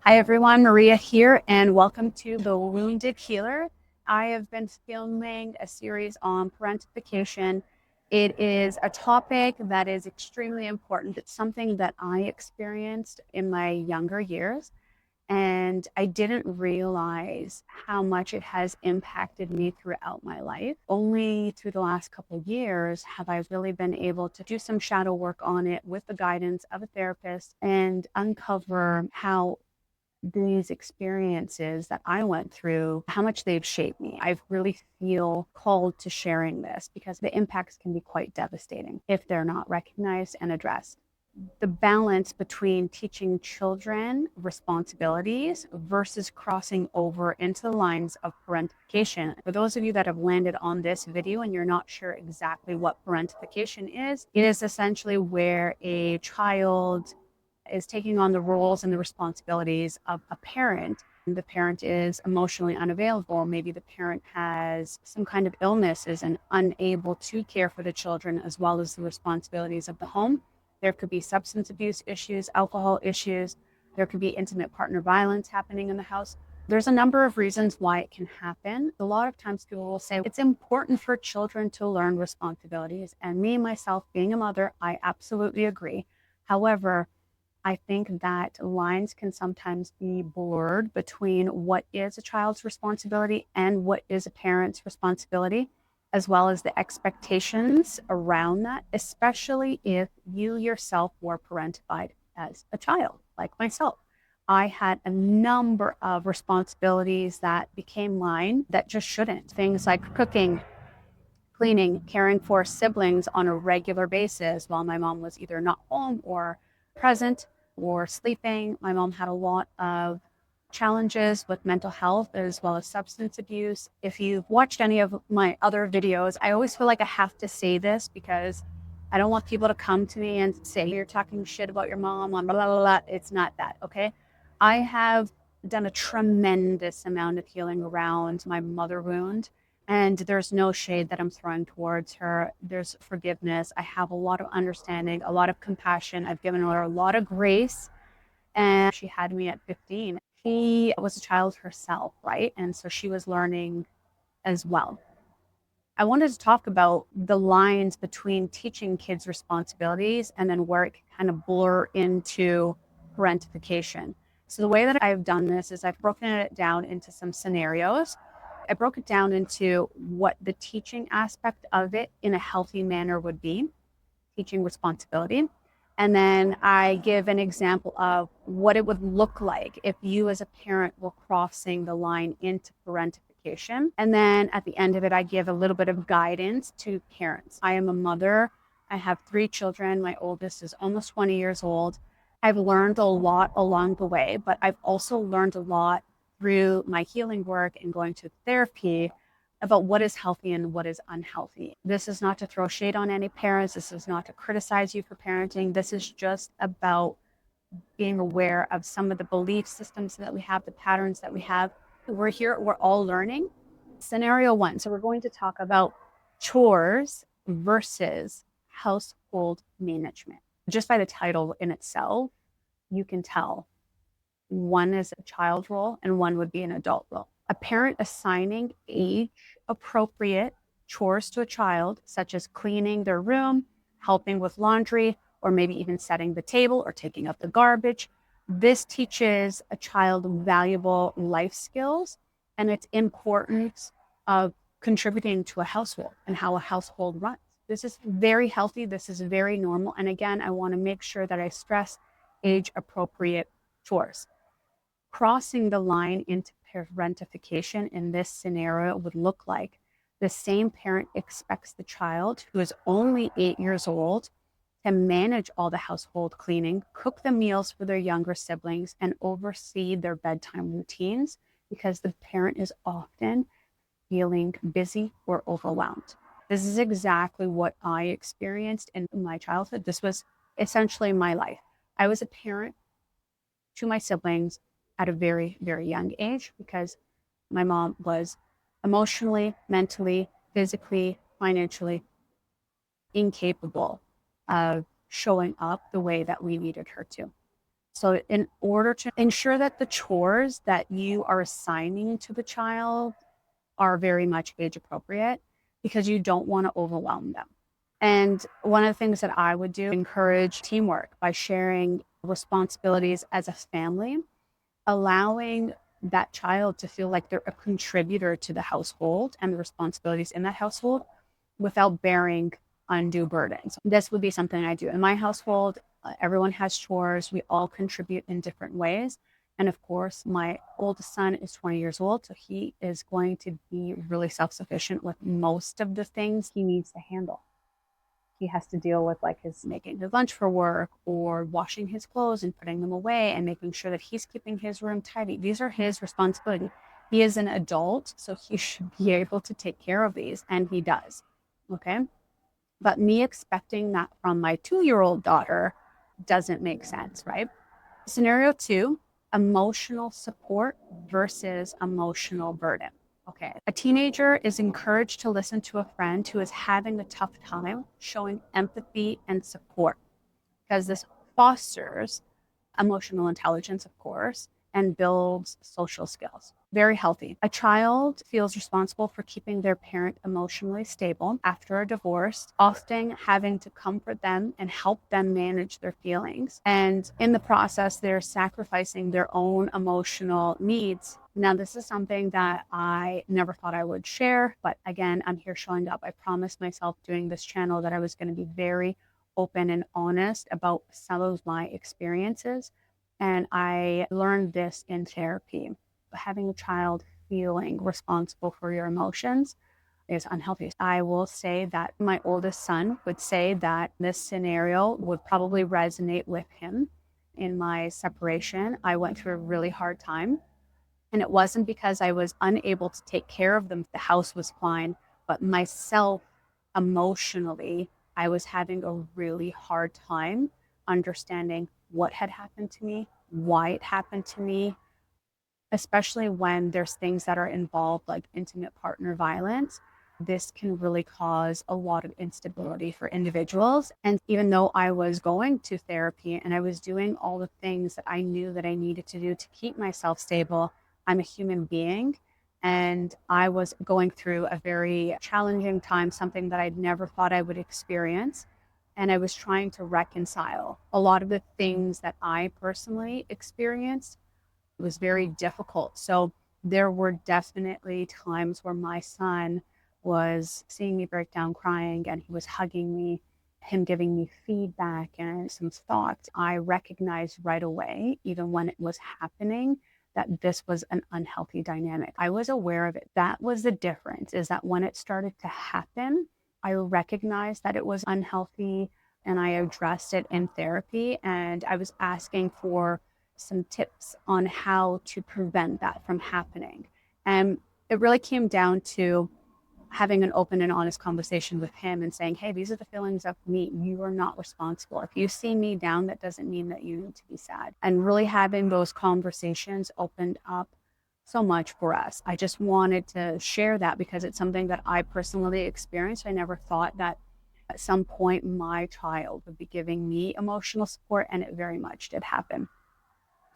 Hi everyone, Maria here, and welcome to The Wounded Healer. I have been filming a series on parentification. It is a topic that is extremely important. It's something that I experienced in my younger years, and I didn't realize how much it has impacted me throughout my life. Only through the last couple of years have I really been able to do some shadow work on it with the guidance of a therapist and uncover how these experiences that I went through, how much they've shaped me. I really feel called to sharing this because the impacts can be quite devastating if they're not recognized and addressed. The balance between teaching children responsibilities versus crossing over into the lines of parentification. For those of you that have landed on this video and you're not sure exactly what parentification is, it is essentially where a child is taking on the roles and the responsibilities of a parent. The parent is emotionally unavailable. Maybe the parent has some kind of illness, is unable to care for the children as well as the responsibilities of the home. There could be substance abuse issues, alcohol issues. There could be intimate partner violence happening in the house. There's a number of reasons why it can happen. A lot of times people will say it's important for children to learn responsibilities. And me, myself, being a mother, I absolutely agree. However, I think that lines can sometimes be blurred between what is a child's responsibility and what is a parent's responsibility, as well as the expectations around that, especially if you yourself were parentified as a child, like myself. I had a number of responsibilities that became mine that just shouldn't. Things like cooking, cleaning, caring for siblings on a regular basis while my mom was either not home or present or sleeping. My mom had a lot of challenges with mental health as well as substance abuse. If you've watched any of my other videos, I always feel like I have to say this because I don't want people to come to me and say, you're talking shit about your mom, blah, blah, blah, blah. It's not that, okay? I have done a tremendous amount of healing around my mother wound. And there's no shade that I'm throwing towards her. There's forgiveness. I have a lot of understanding, a lot of compassion. I've given her a lot of grace. And she had me at 15. She was a child herself, right? And so she was learning as well. I wanted to talk about the lines between teaching kids responsibilities and then where it can kind of blur into parentification. So the way that I've done this is I've broken it down into some scenarios. I broke it down into what the teaching aspect of it in a healthy manner would be, teaching responsibility. And then I give an example of what it would look like if you as a parent were crossing the line into parentification. And then at the end of it, I give a little bit of guidance to parents. I am a mother. I have 3 children. My oldest is almost 20 years old. I've learned a lot along the way, but I've also learned a lot through my healing work and going to therapy about what is healthy and what is unhealthy. This is not to throw shade on any parents. This is not to criticize you for parenting. This is just about being aware of some of the belief systems that we have, the patterns that we have. We're here, we're all learning. Scenario 1. So we're going to talk about chores versus household management. Just by the title in itself, you can tell one is a child role and one would be an adult role. A parent assigning age appropriate chores to a child, such as cleaning their room, helping with laundry, or maybe even setting the table or taking out the garbage. This teaches a child valuable life skills and its importance of contributing to a household and how a household runs. This is very healthy. This is very normal. And again, I want to make sure that I stress age appropriate chores. Crossing the line into parentification in this scenario would look like the same parent expects the child, who is only 8 years old, to manage all the household cleaning, cook the meals for their younger siblings, and oversee their bedtime routines because the parent is often feeling busy or overwhelmed. This is exactly what I experienced in my childhood. This was essentially my life. I was a parent to my siblings at a very, very young age because my mom was emotionally, mentally, physically, financially incapable of showing up the way that we needed her to. So in order to ensure that the chores that you are assigning to the child are very much age appropriate, because you don't want to overwhelm them. And one of the things that I would do, encourage teamwork by sharing responsibilities as a family, allowing that child to feel like they're a contributor to the household and the responsibilities in that household without bearing undue burdens. This would be something I do in my household. Everyone has chores. We all contribute in different ways. And of course, my oldest son is 20 years old, so he is going to be really self-sufficient with most of the things he needs to handle. He has to deal with like his making his lunch for work or washing his clothes and putting them away and making sure that he's keeping his room tidy. These are his responsibility. He is an adult, so he should be able to take care of these, and he does. Okay. But me expecting that from my 2-year-old daughter doesn't make sense, right? Scenario 2, emotional support versus emotional burden. Okay. A teenager is encouraged to listen to a friend who is having a tough time, showing empathy and support, because this fosters emotional intelligence, of course, and builds social skills. Very healthy. A child feels responsible for keeping their parent emotionally stable after a divorce, often having to comfort them and help them manage their feelings. And in the process, they're sacrificing their own emotional needs. Now, this is something that I never thought I would share, but again, I'm here showing up. I promised myself doing this channel that I was going to be very open and honest about some of my experiences. And I learned this in therapy. Having a child feeling responsible for your emotions is unhealthy. I will say that my oldest son would say that this scenario would probably resonate with him. In my separation, I went through a really hard time. And it wasn't because I was unable to take care of them. The house was fine, but myself, emotionally, I was having a really hard time understanding what had happened to me, why it happened to me, especially when there's things that are involved, like intimate partner violence. This can really cause a lot of instability for individuals. And even though I was going to therapy and I was doing all the things that I knew that I needed to do to keep myself stable, I'm a human being. And I was going through a very challenging time, something that I'd never thought I would experience. And I was trying to reconcile a lot of the things that I personally experienced. It was very difficult. So there were definitely times where my son was seeing me break down crying and he was hugging me, him giving me feedback and some thoughts. I recognized right away, even when it was happening, that this was an unhealthy dynamic. I was aware of it. That was the difference, is that when it started to happen, I recognized that it was unhealthy and I addressed it in therapy, and I was asking for some tips on how to prevent that from happening. And it really came down to having an open and honest conversation with him and saying, hey, these are the feelings of me. You are not responsible. If you see me down, that doesn't mean that you need to be sad. And really having those conversations opened up so much for us. I just wanted to share that because it's something that I personally experienced. I never thought that at some point my child would be giving me emotional support, and it very much did happen.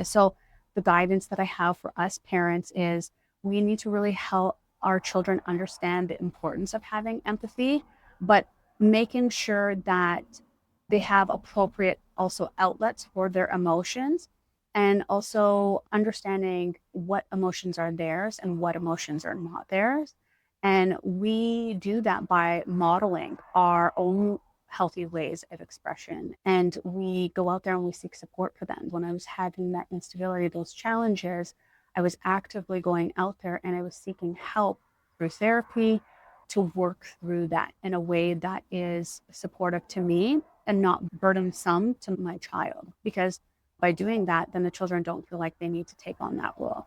So the guidance that I have for us parents is we need to really help our children understand the importance of having empathy, but making sure that they have appropriate also outlets for their emotions, and also understanding what emotions are theirs and what emotions are not theirs. And we do that by modeling our own healthy ways of expression. And we go out there and we seek support for them. When I was having that instability, those challenges, I was actively going out there and I was seeking help through therapy to work through that in a way that is supportive to me and not burdensome to my child. Because by doing that, then the children don't feel like they need to take on that role.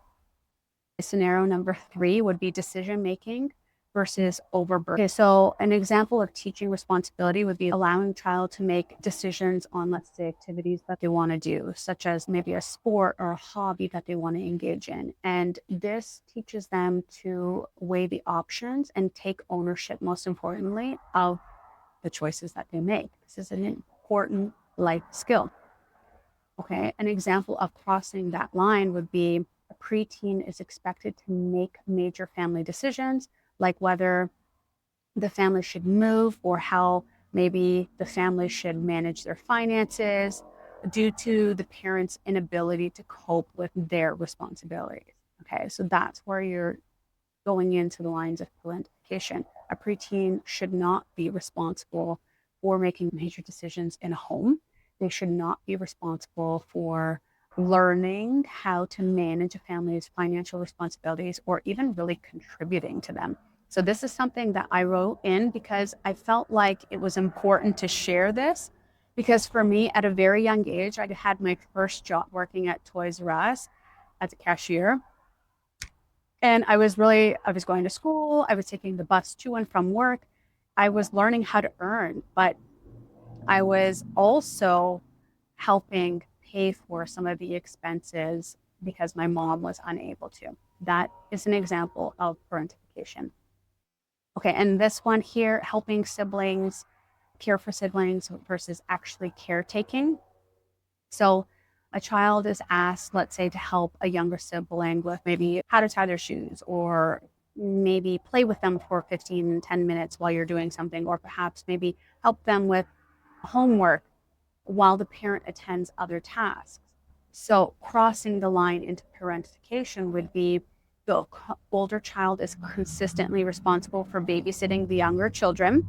Scenario number 3 would be decision making versus overburden. Okay, so an example of teaching responsibility would be allowing a child to make decisions on, let's say, activities that they want to do, such as maybe a sport or a hobby that they want to engage in. And this teaches them to weigh the options and take ownership, most importantly, of the choices that they make. This is an important life skill. Okay, an example of crossing that line would be a preteen is expected to make major family decisions, like whether the family should move or how maybe the family should manage their finances due to the parents' inability to cope with their responsibilities. Okay, so that's where you're going into the lines of parentification. A preteen should not be responsible for making major decisions in a home. They should not be responsible for learning how to manage a family's financial responsibilities or even really contributing to them. So, this is something that I wrote in because I felt like it was important to share this. Because for me, at a very young age, I had my first job working at Toys R Us as a cashier. And I was going to school, I was taking the bus to and from work. I was learning how to earn, but I was also helping pay for some of the expenses because my mom was unable to. That is an example of parentification. Okay, and this one here, helping siblings care for siblings versus actually caretaking. So a child is asked, let's say, to help a younger sibling with maybe how to tie their shoes or maybe play with them for 15, 10 minutes while you're doing something, or perhaps maybe help them with homework while the parent attends other tasks. So crossing the line into parentification would be the older child is consistently responsible for babysitting the younger children,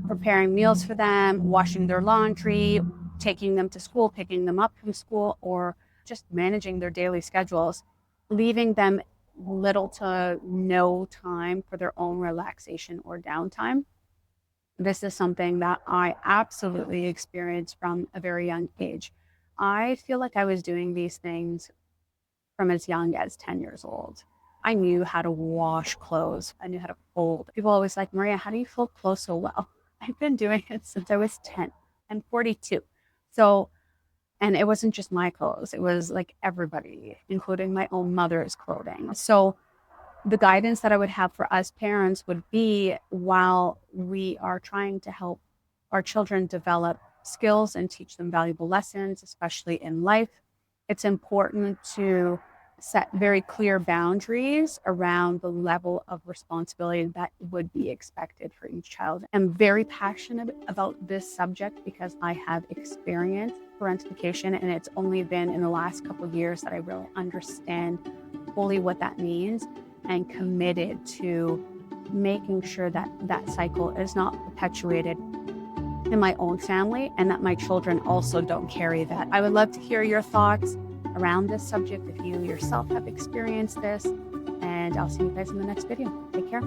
preparing meals for them, washing their laundry, taking them to school, picking them up from school, or just managing their daily schedules, leaving them little to no time for their own relaxation or downtime. This is something that I absolutely experienced from a very young age. I feel like I was doing these things from as young as 10 years old. I knew how to wash clothes. I knew how to fold. People always like, Maria, how do you fold clothes so well? I've been doing it since I was 10. I'm 42. So, and it wasn't just my clothes, it was like everybody, including my own mother's clothing. So, the guidance that I would have for us parents would be while we are trying to help our children develop skills and teach them valuable lessons, especially in life, it's important to set very clear boundaries around the level of responsibility that would be expected for each child. I'm very passionate about this subject because I have experienced parentification, and it's only been in the last couple of years that I really understand fully what that means and committed to making sure that that cycle is not perpetuated in my own family and that my children also don't carry that. I would love to hear your thoughts around this subject if you yourself have experienced this, and I'll see you guys in the next video. Take care.